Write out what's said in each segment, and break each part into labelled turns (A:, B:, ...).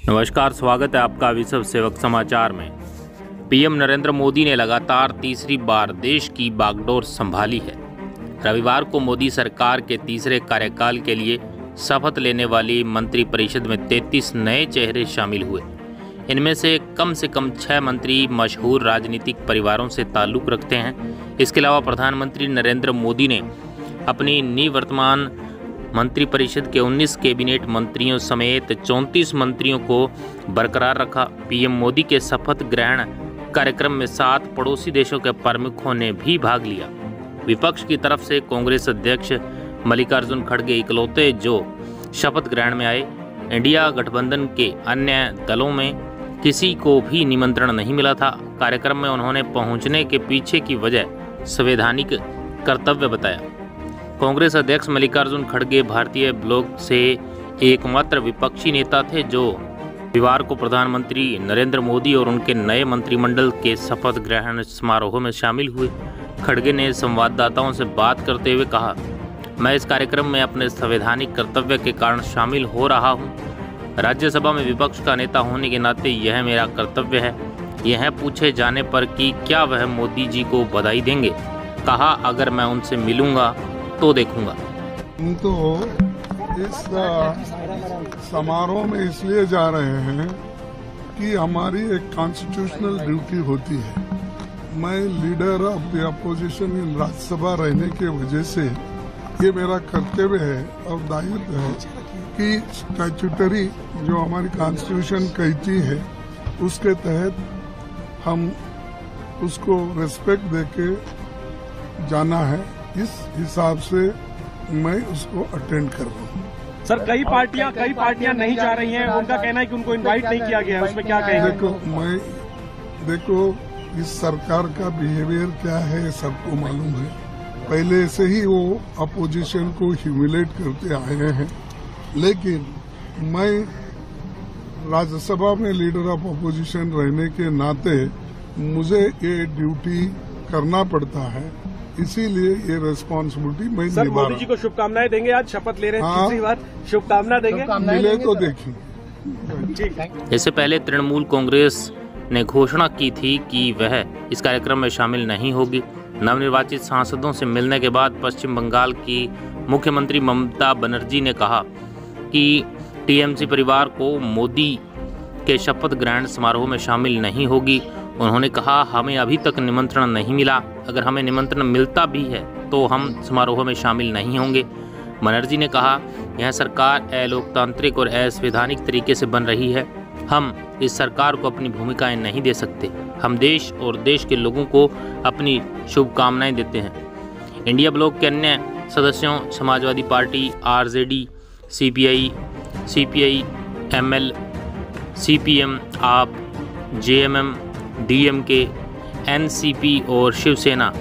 A: नमस्कार, स्वागत है आपका विश्व सेवक समाचार में। पीएम नरेंद्र मोदी ने लगातार तीसरी बार देश की बागडोर संभाली है। रविवार को मोदी सरकार के तीसरे कार्यकाल के लिए शपथ लेने वाली मंत्रिपरिषद में 33 नए चेहरे शामिल हुए। इनमें से कम 6 मंत्री मशहूर राजनीतिक परिवारों से ताल्लुक़ रखते हैं। इसके अलावा प्रधानमंत्री नरेंद्र मोदी ने अपनी निवर्तमान मंत्रिपरिषद के 19 कैबिनेट मंत्रियों समेत 34 मंत्रियों को बरकरार रखा। पीएम मोदी के शपथ ग्रहण कार्यक्रम में 7 पड़ोसी देशों के प्रमुखों ने भी भाग लिया। विपक्ष की तरफ से कांग्रेस अध्यक्ष मल्लिकार्जुन खड़गे इकलौते जो शपथ ग्रहण में आए। इंडिया गठबंधन के अन्य दलों में किसी को भी निमंत्रण नहीं मिला था। कार्यक्रम में उन्होंने पहुंचने के पीछे की वजह संवैधानिक कर्तव्य बताया। कांग्रेस अध्यक्ष मल्लिकार्जुन खड़गे भारतीय ब्लॉक से एकमात्र विपक्षी नेता थे जो रविवार को प्रधानमंत्री नरेंद्र मोदी और उनके नए मंत्रिमंडल के शपथ ग्रहण समारोह में शामिल हुए। खड़गे ने संवाददाताओं से बात करते हुए कहा, मैं इस कार्यक्रम में अपने संवैधानिक कर्तव्य के कारण शामिल हो रहा हूं। राज्यसभा में विपक्ष का नेता होने के नाते यह मेरा कर्तव्य है। यह पूछे जाने पर कि क्या वह मोदी जी को बधाई देंगे, कहा अगर मैं उनसे मिलूंगा तो देखूंगा।
B: हम तो इस समारोह में इसलिए जा रहे हैं कि हमारी एक कॉन्स्टिट्यूशनल ड्यूटी होती है। मैं leader of the opposition in Rajya Sabha रहने के वजह से ये मेरा कर्तव्य है और दायित्व है कि स्टैट्यूटरी जो हमारी कॉन्स्टिट्यूशन कहती है उसके तहत हम उसको रिस्पेक्ट देके जाना है। इस हिसाब से मैं उसको अटेंड कर रहा हूँ।
C: सर, कई पार्टियां नहीं जा रही हैं। उनका कहना है कि उनको इनवाइट नहीं किया गया है। उसमें क्या कहेंगे?
B: देखो इस सरकार का बिहेवियर क्या है सबको मालूम है। पहले से ही वो अपोजिशन को ह्यूमिलेट करते आए हैं, लेकिन मैं राज्यसभा में लीडर ऑफ अपोजिशन रहने के नाते मुझे ये ड्यूटी करना पड़ता है, इसीलिए ये रेस्पॉन्सिबिलिटी मैं निभा रहा हूं।
C: मोदी जी को शुभकामनाएं देंगे। आज शपथ ले रहे हैं, तीसरी बार शुभकामना देंगे।
B: मिले तो देखिए।
A: इससे पहले तृणमूल कांग्रेस ने घोषणा की थी कि वह इस कार्यक्रम में शामिल नहीं होगी। नवनिर्वाचित सांसदों से मिलने के बाद पश्चिम बंगाल की मुख्यमंत्री ममता बनर्जी ने कहा कि टीएमसी परिवार को मोदी के शपथ ग्रहण समारोह में शामिल नहीं होगी। उन्होंने कहा, हमें अभी तक निमंत्रण नहीं मिला। अगर हमें निमंत्रण मिलता भी है तो हम समारोह में शामिल नहीं होंगे। बनर्जी ने कहा, यह सरकार अलोकतांत्रिक और असंवैधानिक तरीके से बन रही है। हम इस सरकार को अपनी भूमिकाएं नहीं दे सकते। हम देश और देश के लोगों को अपनी शुभकामनाएं देते हैं। इंडिया ब्लॉक के अन्य सदस्यों Samajwadi party, RJD, CPI, ML, CPM, आप, जेएमएम, डीएमके, एनसीपी और शिवसेना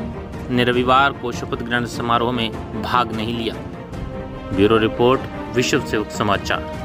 A: ने रविवार को शपथ ग्रहण समारोह में भाग नहीं लिया। ब्यूरो रिपोर्ट, विश्व सेवक समाचार।